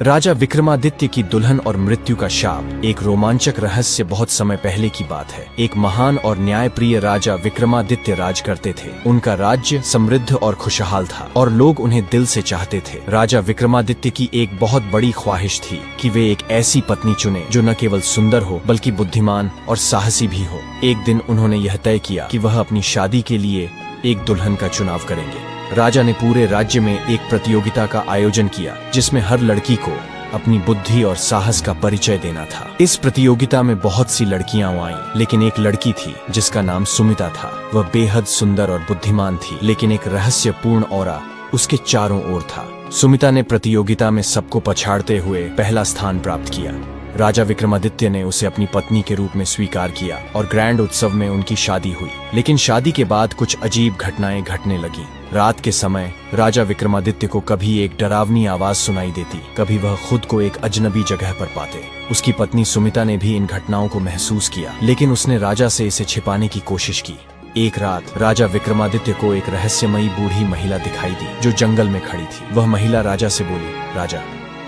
राजा विक्रमादित्य की दुल्हन और मृत्यु का शाप। एक रोमांचक रहस्य बहुत समय पहले की बात है। एक महान और न्यायप्रिय राजा विक्रमादित्य राज करते थे। उनका राज्य समृद्ध और खुशहाल था और लोग उन्हें दिल से चाहते थे। राजा विक्रमादित्य की एक बहुत बड़ी ख्वाहिश थी कि वे एक ऐसी पत्नी चुने जो न केवल सुंदर हो बल्कि बुद्धिमान और साहसी भी हो। एक दिन उन्होंने यह तय किया कि वह अपनी शादी के लिए एक दुल्हन का चुनाव करेंगे। राजा ने पूरे राज्य में एक प्रतियोगिता का आयोजन किया जिसमें हर लड़की को अपनी बुद्धि और साहस का परिचय देना था। इस प्रतियोगिता में बहुत सी लड़कियां आईं, लेकिन एक लड़की थी जिसका नाम सुमिता था। वह बेहद सुंदर और बुद्धिमान थी, लेकिन एक रहस्यपूर्ण ऑरा उसके चारों ओर था। सुमिता ने प्रतियोगिता में सबको पछाड़ते हुए पहला स्थान प्राप्त किया। राजा विक्रमादित्य ने उसे अपनी पत्नी के रूप में स्वीकार किया और ग्रैंड उत्सव में उनकी शादी हुई। लेकिन शादी के बाद कुछ अजीब घटनाएं घटने लगीं। रात के समय राजा विक्रमादित्य को कभी एक डरावनी आवाज सुनाई देती, कभी वह खुद को एक अजनबी जगह पर पाते। उसकी पत्नी सुमिता ने भी इन घटनाओं को महसूस किया, लेकिन उसने राजा से इसे छिपाने की कोशिश की। एक रात राजा विक्रमादित्य को एक रहस्यमयी बूढ़ी महिला दिखाई दी जो जंगल में खड़ी थी। वह महिला राजा से बोली, राजा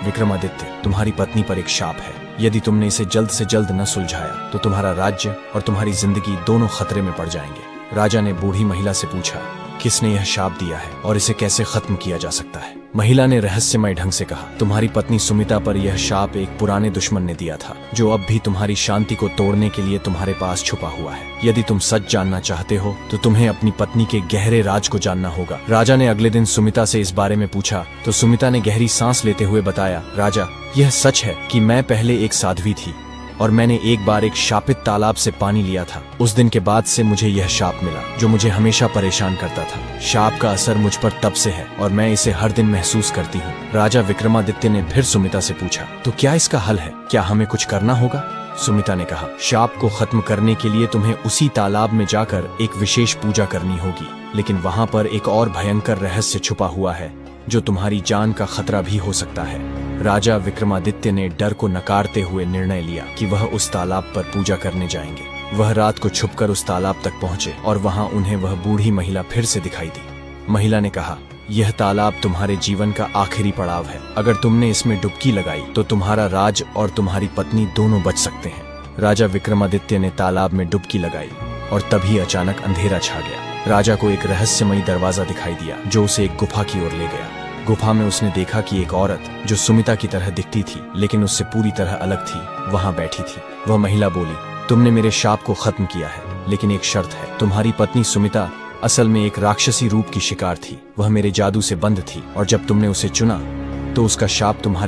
विक्रमादित्य, तुम्हारी पत्नी पर एक शाप है। यदि तुमने इसे जल्द से जल्द न सुलझाया तो तुम्हारा राज्य और तुम्हारी जिंदगी दोनों खतरे में पड़ जाएंगे। राजा ने बूढ़ी महिला से पूछा, किसने यह शाप दिया है और इसे कैसे खत्म किया जा सकता है? महिला ने रहस्यमय ढंग से कहा, तुम्हारी पत्नी सुमिता पर यह शाप एक पुराने दुश्मन ने दिया था जो अब भी तुम्हारी शांति को तोड़ने के लिए तुम्हारे पास छुपा हुआ है। यदि तुम सच जानना चाहते हो तो तुम्हें अपनी पत्नी के गहरे राज को जानना होगा। राजा ने अगले दिन सुमिता से इस बारे में पूछा तो सुमिता ने गहरी सांस लेते हुए बताया, राजा, यह सच है कि मैं पहले एक साध्वी थी और मैंने एक बार एक शापित तालाब से पानी लिया था। उस दिन के बाद से मुझे यह शाप मिला जो मुझे हमेशा परेशान करता था। शाप का असर मुझ पर तब से है और मैं इसे हर दिन महसूस करती हूँ। राजा विक्रमादित्य ने फिर सुमिता से पूछा, तो क्या इसका हल है? क्या हमें कुछ करना होगा? सुमिता ने कहा, शाप को खत्म करने के लिए तुम्हें उसी तालाब में जाकर एक विशेष पूजा करनी होगी, लेकिन वहाँ पर एक और भयंकर रहस्य छुपा हुआ है जो तुम्हारी जान का खतरा भी हो सकता है। राजा विक्रमादित्य ने डर को नकारते हुए निर्णय लिया कि वह उस तालाब पर पूजा करने जाएंगे। वह रात को छुपकर उस तालाब तक पहुंचे और वहां उन्हें वह बूढ़ी महिला फिर से दिखाई दी। महिला ने कहा, यह तालाब तुम्हारे जीवन का आखिरी पड़ाव है। अगर तुमने इसमें डुबकी लगाई तो तुम्हारा राज और तुम्हारी पत्नी दोनों बच सकते हैं। राजा विक्रमादित्य ने तालाब में डुबकी लगाई और तभी अचानक अंधेरा छा गया। राजा को एक रहस्यमयी दरवाजा दिखाई दिया जो उसे एक गुफा की ओर ले गया। गुफा में उसने देखा कि एक औरत जो सुमिता की तरह दिखती थी लेकिन उससे पूरी तरह अलग थी, वहां बैठी थी। वह महिला बोली, तुमने मेरे शाप को खत्म किया है, लेकिन एक शर्त है। तुम्हारी पत्नी सुमिता असल में एक राक्षसी रूप की शिकार थी। वह मेरे जादू से बंद थी और जब तुमने उसे चुना तो उसका शाप तुम्हारे